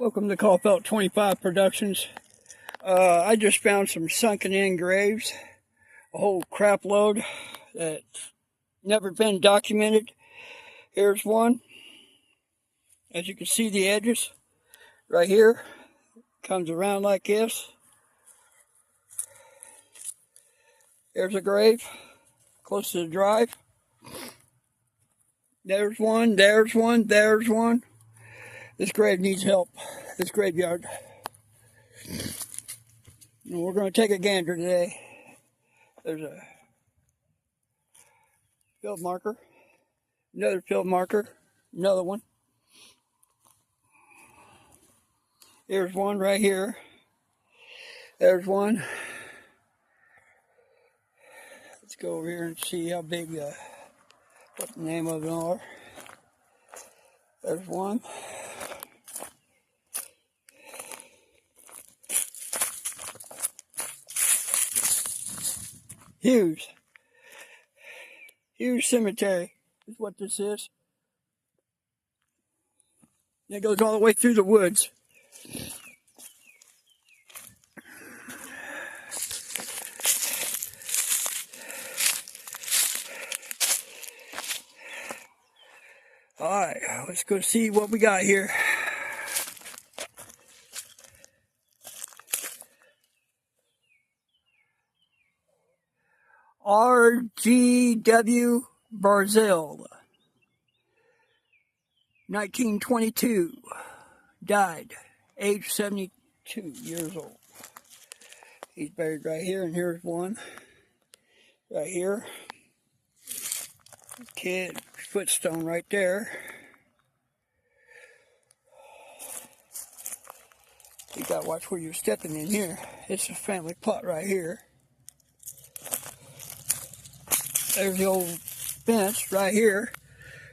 Welcome to Caulfield 25 Productions. I just found some sunken in graves, a whole crap load that's never been documented. Here's one. As you can see, the edges right here comes around like this. There's a grave close to the drive. There's one, there's one, there's one. This grave needs help, this graveyard. And we're going to take a gander today. There's a field marker, another field marker, another one. Here's one right here. There's one. Let's go over here and see how big, what the name of them are. There's one. Huge cemetery is what this is. It goes all the way through the woods. Alright, let's go see what we got here. R.G.W. Barzell, 1922, died, age 72 years old. He's buried right here, and here's one right here. Kid, footstone right there. You gotta watch where you're stepping in here. It's a family plot right here. There's the old fence right here,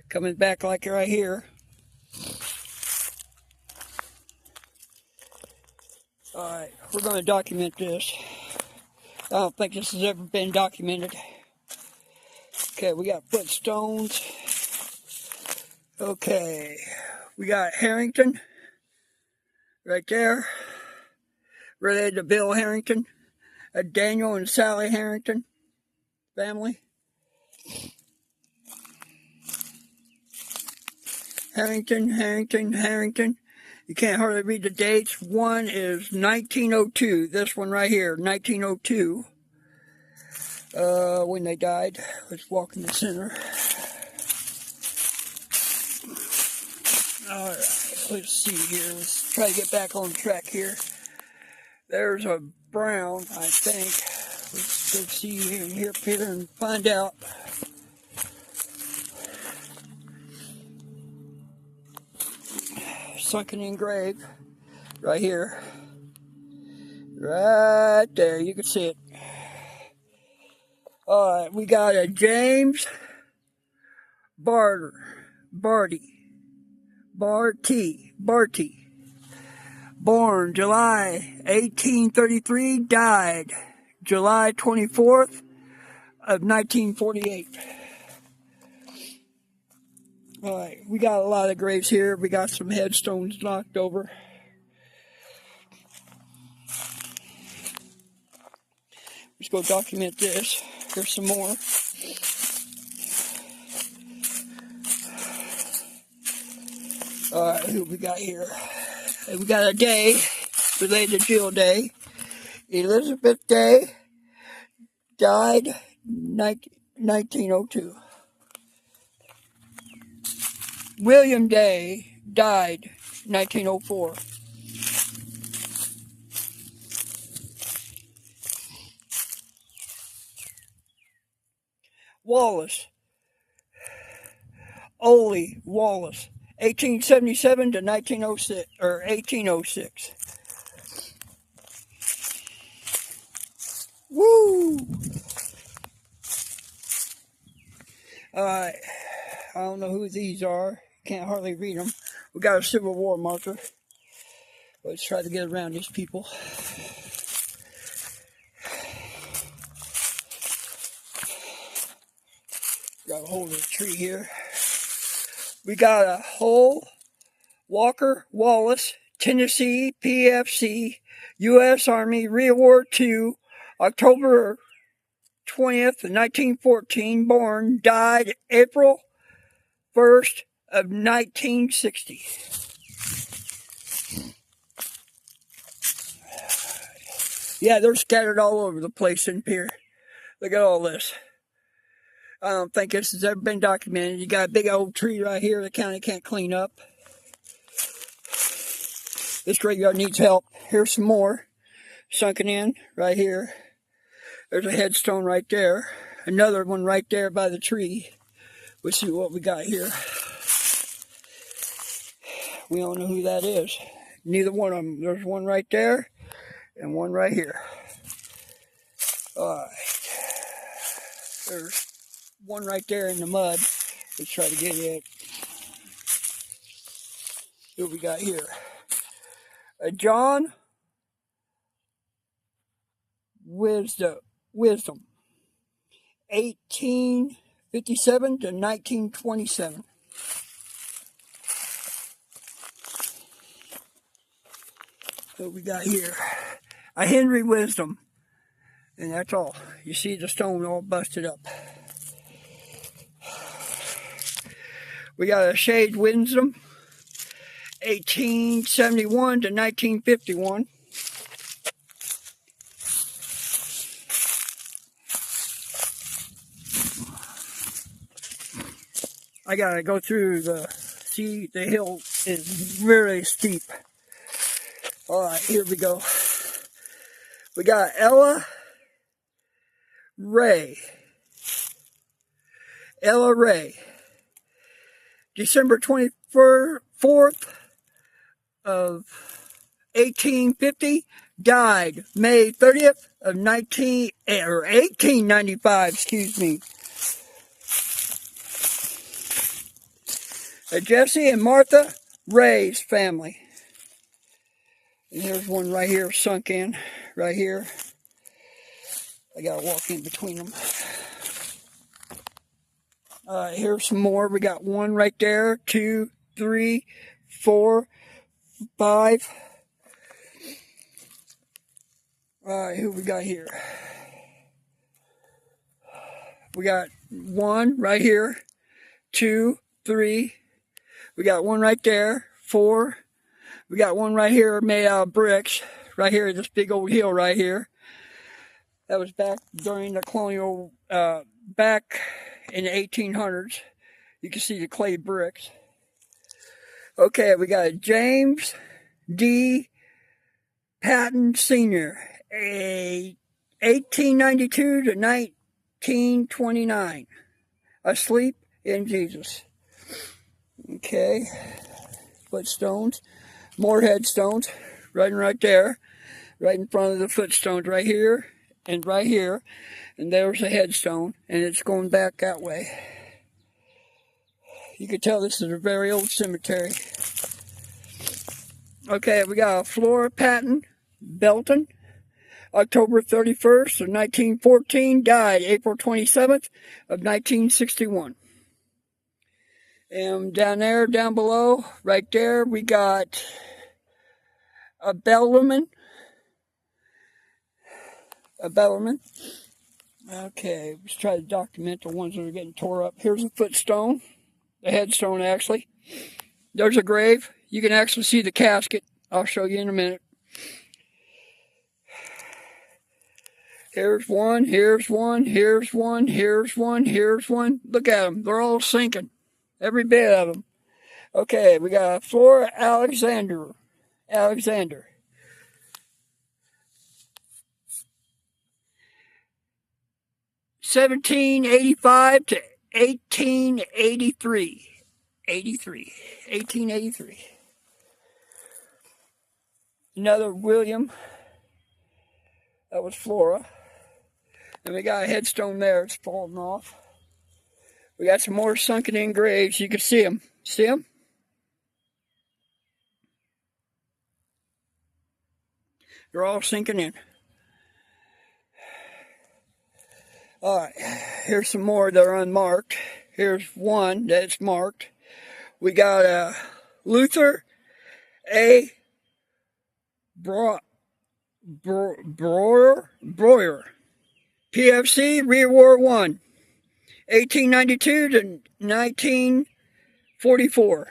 coming back like right here. Alright, we're going to document this. I don't think this has ever been documented. Okay, we got footstones. Okay, we got Harrington right there, related to Bill Harrington, a Daniel and Sally Harrington family. Harrington. You can't hardly read the dates. One is 1902. This one right here, 1902. When they died. Let's walk in the center. Alright, let's see here. Let's try to get back on track here. There's a Brown, I think. Let's go see here and find out. Sunken in grave right here, right there, you can see it. Alright, we got a James Barty, born July 1833, died July 24th of 1948. Alright, we got a lot of graves here. We got some headstones knocked over. Let's go document this. Here's some more. Alright, who we got here? We got a Day, related to Jill Day. Elizabeth Day, died 1902. William Day, died 1904. Wallace, Ole Wallace, 1877 to 1906 or 1806. Woo! Alright, I don't know who these are. Can't hardly read them. We got a Civil War marker. Let's try to get around these people. Got a hold of the tree here. We got a Hull Walker Wallace, Tennessee, PFC, U.S. Army, Reward II, October 20th, 1914, born, died April 1st of 1960. Yeah, they're scattered all over the place in here. Look at all this. I don't think this has ever been documented. You got a big old tree right here the county can't clean up. This graveyard needs help. Here's some more sunken in right here. There's a headstone right there. Another one right there by the tree. Let's see what we got here. We don't know who that is. Neither one of them. There's one right there and one right here. Alright. There's one right there in the mud. Let's try to get it. What we got here? John Wisdom, 1857 to 1927. What we got here? A Henry Wisdom. And that's all. You see the stone all busted up. We got a Shade Wisdom, 1871 to 1951. I gotta go through see the hill is very steep. Alright, here we go. We got Ella Ray. Ella Ray. December 24th of 1850. Died May 30th of 1895, excuse me. Jesse and Martha Ray's family. And here's one right here sunk in, right here. I gotta walk in between them. Here's some more. We got one right there, 2, 3, 4, 5. Who we got here? We got one right here, 2, 3. We got one right there, 4. We got one right here made out of bricks. Right here, this big old hill right here. That was back during the colonial, back in the 1800s. You can see the clay bricks. Okay, we got James D. Patton Sr., 1892 to 1929. Asleep in Jesus. Okay, footstones, more headstones, right there, right in front of the footstones, right here, and there's a headstone, and it's going back that way. You can tell this is a very old cemetery. Okay, we got Flora Patton Belton, October 31st of 1914, died April 27th of 1961. And down there, down below, right there, we got a Bellarmine. Okay, let's try to document the ones that are getting tore up. Here's a footstone, the headstone actually. There's a grave. You can actually see the casket. I'll show you in a minute. Here's one, here's one, here's one, here's one, here's one. Look at them. They're all sinking. Every bit of them. Okay, we got Flora Alexander. 1785 to 1883. 1883. Another William. That was Flora. And we got a headstone there. It's falling off. We got some more sunken in graves. You can see them. See them? They're all sinking in. Alright, here's some more that are unmarked. Here's one that's marked. We got Luther A. Breuer. PFC, Rear War 1. 1892 to 1944.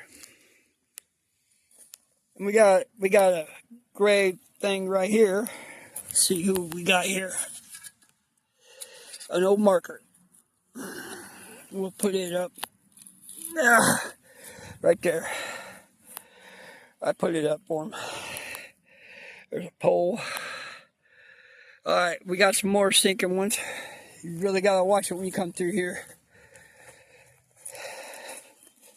And we got a grave thing right here. Let's see who we got here. An old marker. We'll put it up. Right there. I put it up for him. There's a pole. Alright, we got some more sinking ones. You really gotta watch it when you come through here.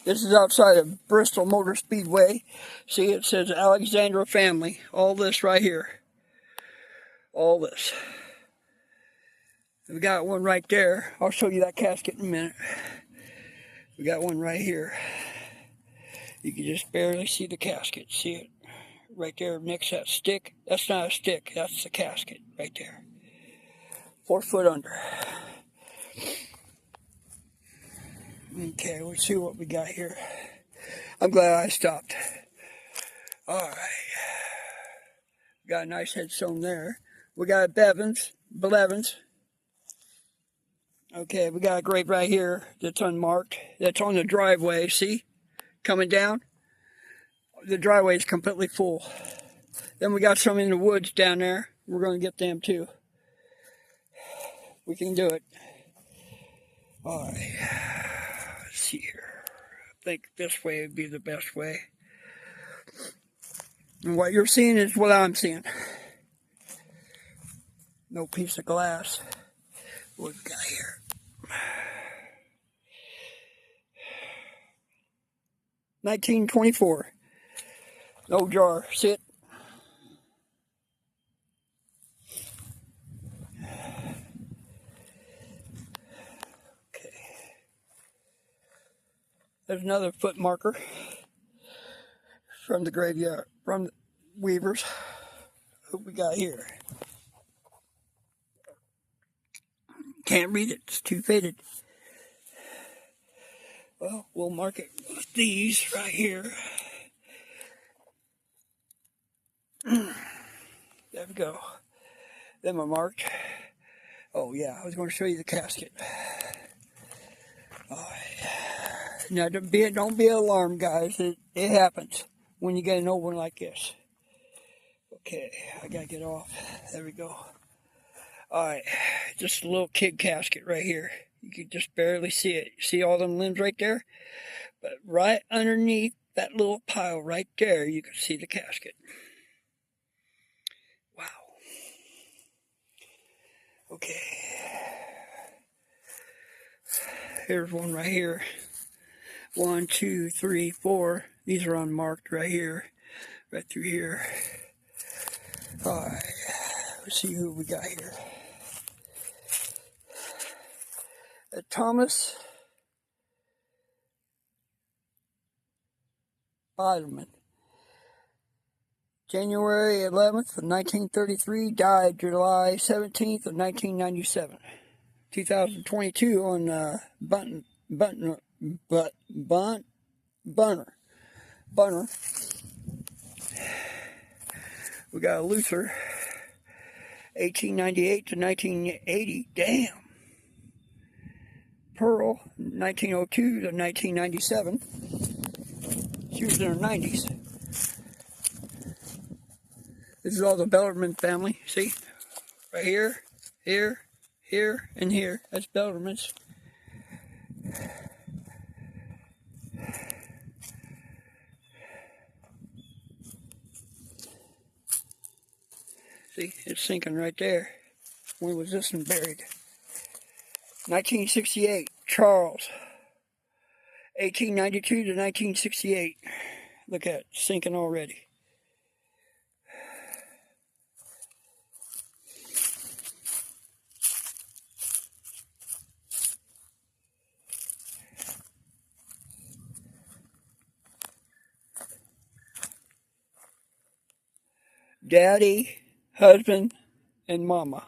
This is outside of Bristol Motor Speedway. See, it says Alexandra Family. All this right here. All this. We got one right there. I'll show you that casket in a minute. We got one right here. You can just barely see the casket. See it? Right there next to that stick. That's not a stick. That's the casket right there. 4 foot under. Okay, let's see what we got here. I'm glad I stopped. Alright. Got a nice headstone there. We got a Blevins. Okay, we got a grave right here that's unmarked. That's on the driveway, see? Coming down. The driveway is completely full. Then we got some in the woods down there. We're going to get them too. We can do it. Alright. Let's see here. I think this way would be the best way. And what you're seeing is what I'm seeing. No piece of glass. What we got here? $19.24. No jar. Sit. Okay. There's another foot marker from the graveyard, from the Weavers. What we got here? Can't read it. It's too faded. Well, we'll mark it with these right here. There we go. Them are marked. Oh yeah, I was going to show you the casket. Alright. Now don't be alarmed, guys. It happens when you get an old one like this. Okay, I gotta get off. There we go. Alright, just a little kid casket right here. You can just barely see it. See all them limbs right there? But right underneath that little pile right there, you can see the casket. Wow. Okay. Here's one right here. 1, 2, 3, 4. These are unmarked right here. Right through here. Alright. Let's see who we got here. Thomas Biderman. January 11th of 1933, died July 17th of 1997. 2022 on Bunner. We got a Luther, 1898 to 1980. Damn. Pearl, 1902 to 1997. She was in her 90s. This is all the Bellarmine family. See? Right here, here, here, and here. That's Bellarmine's. See? It's sinking right there. When was this one buried? 1968, Charles. 1892 to 1968. Look at it, sinking already. Daddy, husband, and mama.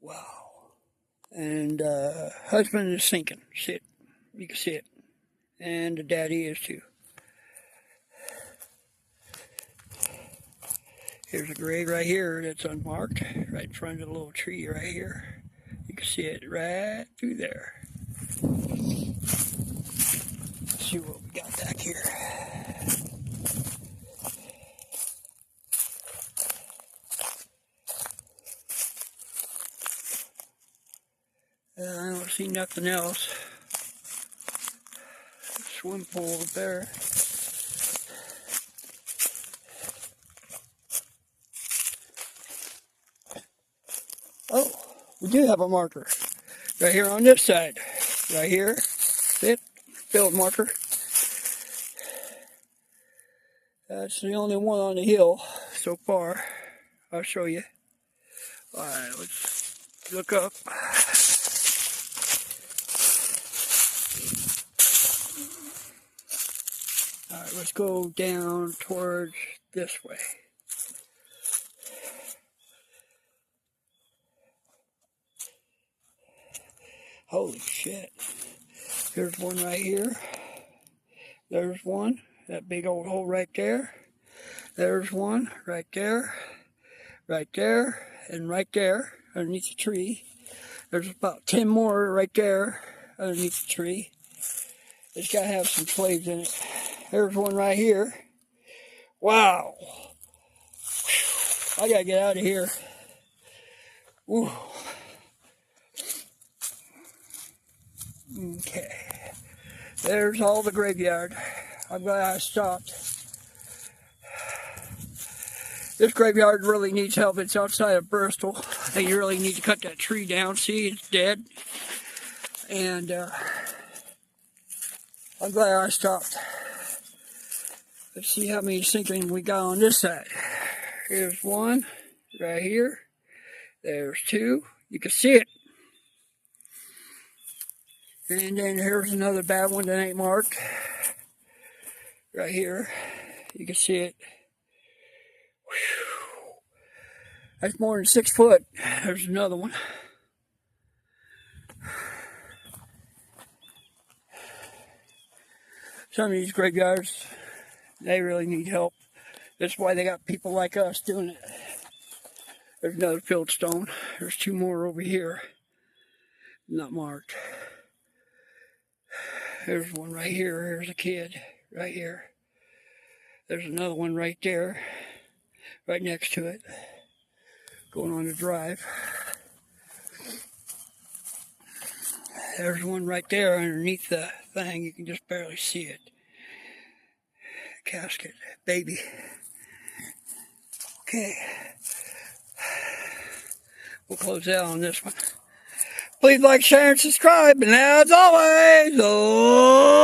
Wow. And husband is sinking. See it. You can see it. And the daddy is too. Here's a grave right here that's unmarked, right in front of the little tree right here. You can see it right through there. Let's see what we got back here. I don't see nothing else. Swim pool up there. Oh, we do have a marker right here on this side. Right here. See it? Field marker. That's the only one on the hill so far. I'll show you. Alright, let's look up. Alright, let's go down towards this way. Holy shit. Here's one right here. There's one. That big old hole right there. There's one right there. Right there. And right there underneath the tree. There's about 10 more right there underneath the tree. It's got to have some slaves in it. There's one right here. Wow. I got to get out of here. Woo. Okay. There's all the graveyard. I'm glad I stopped. This graveyard really needs help. It's outside of Bristol. They really need to cut that tree down. See, it's dead. And I'm glad I stopped. Let's see how many sinking we got on this side. Here's one right here. There's two. You can see it. And then here's another bad one that ain't marked. Right here. You can see it. Whew. That's more than 6 foot. There's another one. Some of these graveyards, they really need help. That's why they got people like us doing it. There's another fieldstone. There's 2 more over here. Not marked. There's one right here. There's a kid right here. There's another one right there, right next to it, going on the drive. There's one right there underneath the thing. You can just barely see it. Casket, baby. Okay. We'll close out on this one. Please like, share, and subscribe. And as always, oh.